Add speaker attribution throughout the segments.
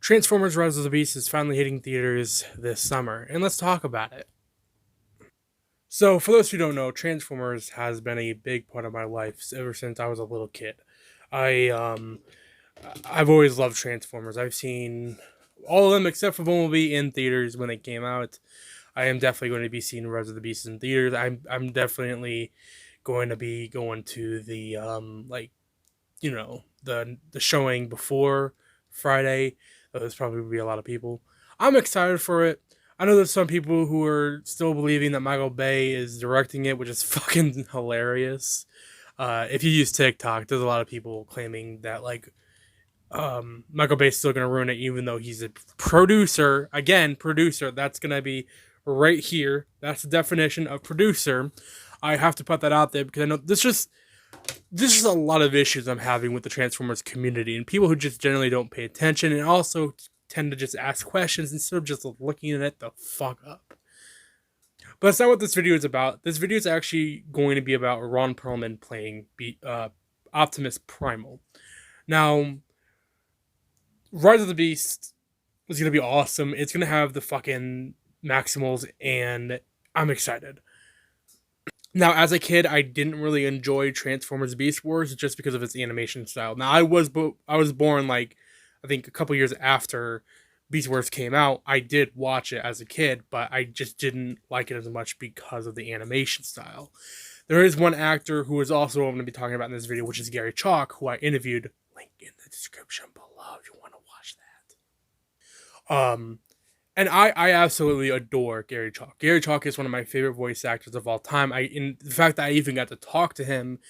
Speaker 1: Transformers Rise of the Beast is finally hitting theaters this summer, and let's talk about it. So, for those who don't know, Transformers has been a big part of my life ever since I was a little kid. I I've always loved Transformers. I've seen all of them except for Bumblebee in theaters when they came out. I am definitely going to be seeing Rise of the Beast in theaters. I'm definitely going to be going to the the showing before Friday. There's probably be a lot of people. I'm excited for it. I know there's some people who are still believing that Michael Bay is directing it, which is fucking hilarious. If you use TikTok, there's a lot of people claiming that Michael Bay's still gonna ruin it, even though he's a producer. Again, producer. That's gonna be right here. That's the definition of producer. I have to put that out there because I know this is a lot of issues I'm having with the Transformers community and people who just generally don't pay attention and also tend to just ask questions instead of just looking at it the fuck up. But that's not what this video is about. This video is actually going to be about Ron Perlman playing Optimus Primal. Now, Rise of the Beast is going to be awesome. It's going to have the fucking Maximals, and I'm excited. Now, as a kid, I didn't really enjoy Transformers Beast Wars just because of its animation style. Now, I was born I think a couple years after Beast Wars came out. I did watch it as a kid, but I just didn't like it as much because of the animation style. There is one actor who is also going to be talking about in this video, which is Garry Chalk, who I interviewed. Link in the description below if you want to watch that. And I absolutely adore Garry Chalk. Garry Chalk is one of my favorite voice actors of all time. In the fact that I even got to talk to him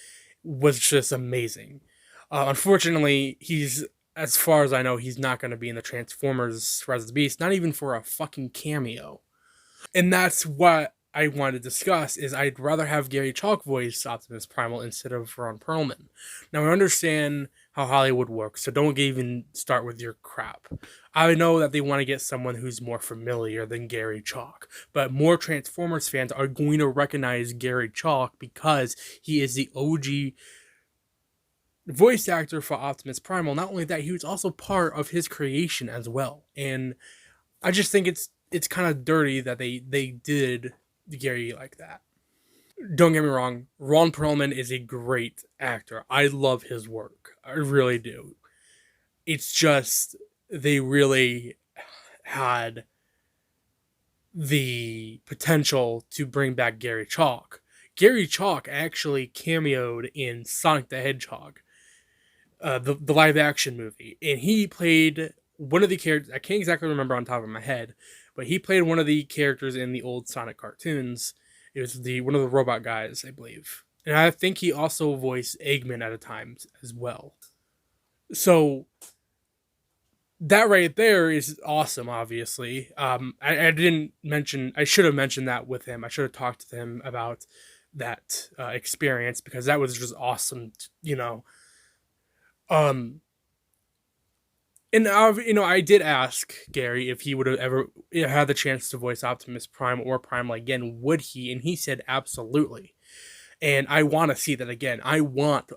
Speaker 1: was just amazing. Unfortunately, as far as I know, he's not going to be in the Transformers Rise of the Beast, not even for a fucking cameo. And that's what I wanted to discuss, is I'd rather have Garry Chalk voice Optimus Primal instead of Ron Perlman. Now, I understand how Hollywood works, so don't even start with your crap. I know that they want to get someone who's more familiar than Garry Chalk, but more Transformers fans are going to recognize Garry Chalk because he is the OG voice actor for Optimus Primal. Not only that, he was also part of his creation as well. And I just think it's kind of dirty that they did Garry like that. Don't get me wrong, Ron Perlman is a great actor. I love his work. I really do. It's just they really had the potential to bring back Garry Chalk. Garry Chalk actually cameoed in Sonic the Hedgehog, the live action movie, and he played one of the characters. I can't exactly remember on top of my head, but he played one of the characters in the old Sonic cartoons. It was one of the robot guys, I believe, and I think he also voiced Eggman at a time as well. So that right there is awesome. Obviously, I didn't mention. I should have mentioned that with him. I should have talked to him about that experience because that was just awesome. Um, and I did ask Garry if he would have ever had the chance to voice Optimus Prime or Primal again, would he? And he said absolutely. And I want to see that again. I want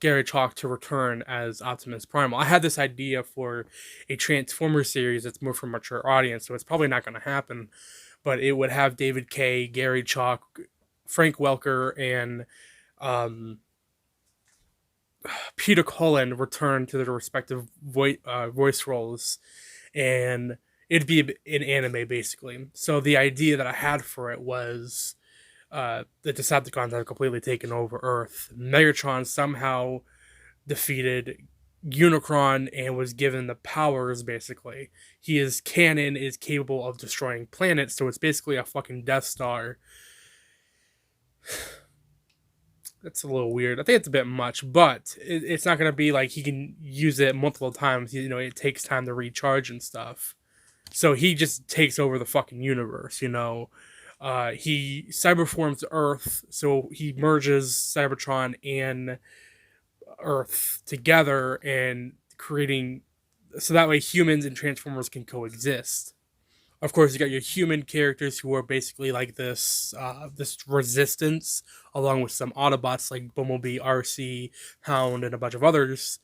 Speaker 1: Garry Chalk to return as Optimus Primal. I had this idea for a Transformers series that's more for a mature audience, so it's probably not going to happen. But it would have David Kaye, Garry Chalk, Frank Welker, and Peter Cullen return to their respective voice roles, and it'd be an anime basically. So the idea that I had for it was the Decepticons have completely taken over Earth. Megatron somehow defeated Unicron and was given the powers. Basically, his cannon is capable of destroying planets, so it's basically a fucking Death Star. That's a little weird. I think it's a bit much, but it's not going to be like he can use it multiple times. It takes time to recharge and stuff. So he just takes over the fucking universe, He cyberforms Earth, so he merges Cybertron and Earth together and creating... So that way humans and Transformers can coexist. Of course, you got your human characters who are basically like this resistance, along with some Autobots like Bumblebee, RC, Hound, and a bunch of others.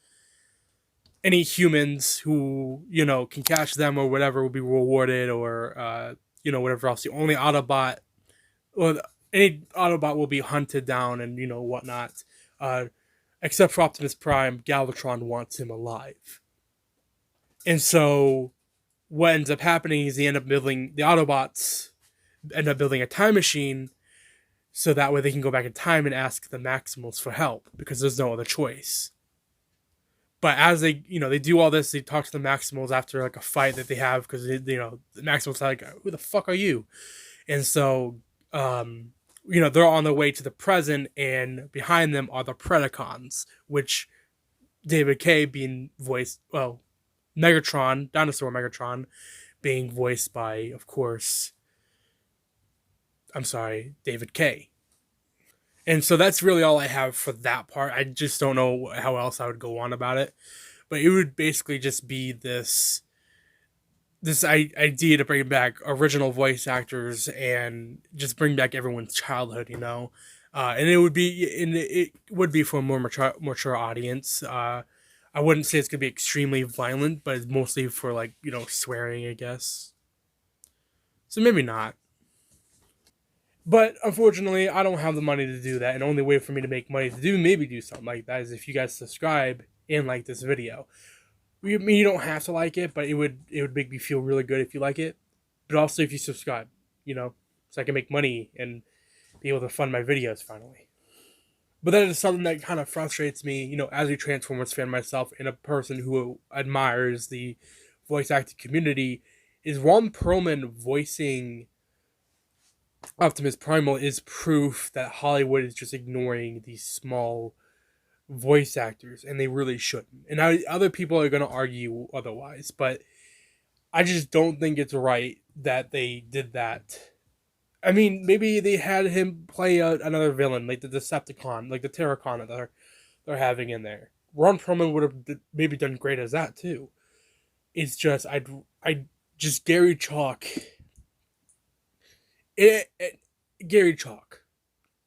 Speaker 1: any humans who, can catch them or whatever will be rewarded, or whatever else. The only Autobot, or any Autobot, will be hunted down and whatnot. Uh, except for Optimus Prime, Galvatron wants him alive, and so what ends up happening is the Autobots end up building a time machine so that way they can go back in time and ask the Maximals for help because there's no other choice. But as they do all this, they talk to the Maximals after like a fight that they have because the Maximals are like, "Who the fuck are you?" And so, they're on their way to the present, and behind them are the Predacons, which David K being voiced, well, Megatron, Dinosaur Megatron, being voiced by, of course, I'm sorry, David K. And so that's really all I have for that part. I just don't know how else I would go on about it. But it would basically just be this idea to bring back original voice actors and just bring back everyone's childhood. And it would be for a more mature audience. I wouldn't say it's gonna be extremely violent, but it's mostly for like swearing, I guess. So maybe not. But unfortunately, I don't have the money to do that, and the only way for me to make money to maybe do something like that is if you guys subscribe and like this video. You don't have to like it, but it would make me feel really good if you like it. But also if you subscribe, so I can make money and be able to fund my videos finally. But that is something that kind of frustrates me, as a Transformers fan myself and a person who admires the voice acting community, is Ron Perlman voicing Optimus Primal is proof that Hollywood is just ignoring these small voice actors, and they really shouldn't. And other people are going to argue otherwise, but I just don't think it's right that they did that. I mean, maybe they had him play another villain, like the Decepticon, like the Terracon that they're having in there. Ron Perlman would have maybe done great as that too. It's just I just Gary Chalk. It Gary Chalk,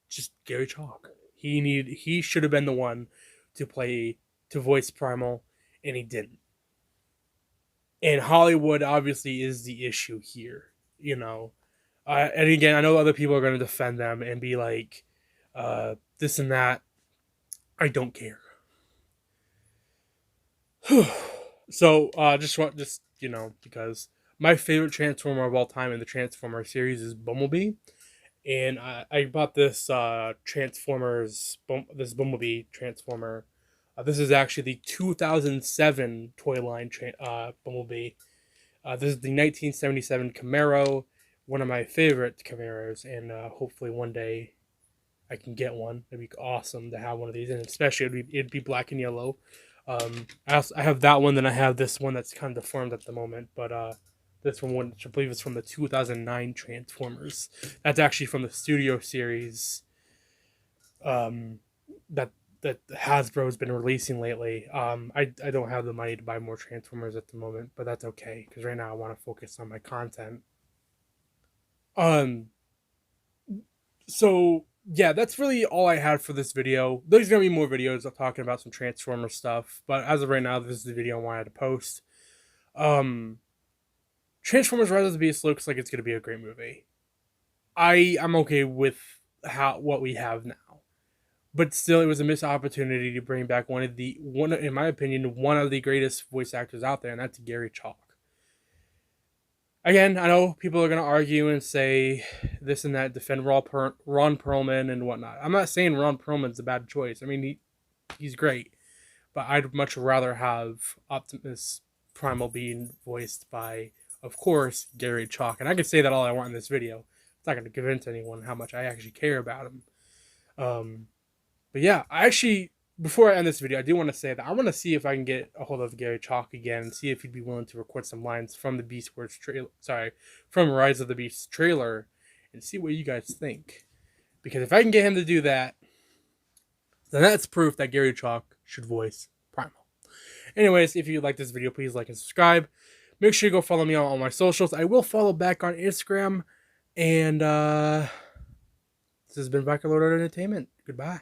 Speaker 1: just Gary Chalk. He should have been the one to voice Primal, and he didn't. And Hollywood obviously is the issue here, and again, I know other people are going to defend them and be like, this and that. I don't care. So because my favorite Transformer of all time in the Transformer series is Bumblebee, and I bought this this Bumblebee Transformer. This is actually the 2007 toy line Bumblebee. This is the 1977 Camaro, one of my favorite Camaros, and hopefully one day I can get one. It'd be awesome to have one of these, and especially it'd be black and yellow. I have that one, then I have this one that's kind of deformed at the moment, but this one, which I believe is from the 2009 Transformers. That's actually from the Studio series that Hasbro's been releasing lately. I don't have the money to buy more Transformers at the moment, but that's okay because right now I want to focus on my content. Um, so yeah, that's really all I had for this video. There's gonna be more videos of talking about some Transformer stuff, but as of right now, this is the video I wanted to post. Um, Transformers: Rise of the Beast looks like it's gonna be a great movie. I'm okay with what we have now, but still, it was a missed opportunity to bring back one in my opinion one of the greatest voice actors out there, and that's Gary Chalk. Again, I know people are going to argue and say this and that, defend Ron Perlman and whatnot. I'm not saying Ron Perlman's a bad choice. I mean, he's great, but I'd much rather have Optimus Primal being voiced by, of course, Gary Chalk. And I can say that all I want in this video. It's not going to convince anyone how much I actually care about him. But yeah, before I end this video, I do want to say that I want to see if I can get a hold of Gary Chalk again and see if he'd be willing to record some lines from the Beast Wars trailer. Sorry, from Rise of the Beast trailer, and see what you guys think. Because if I can get him to do that, then that's proof that Gary Chalk should voice Primal. Anyways, if you like this video, please like and subscribe. Make sure you go follow me on all my socials. I will follow back on Instagram. And this has been Vicolord Entertainment. Goodbye.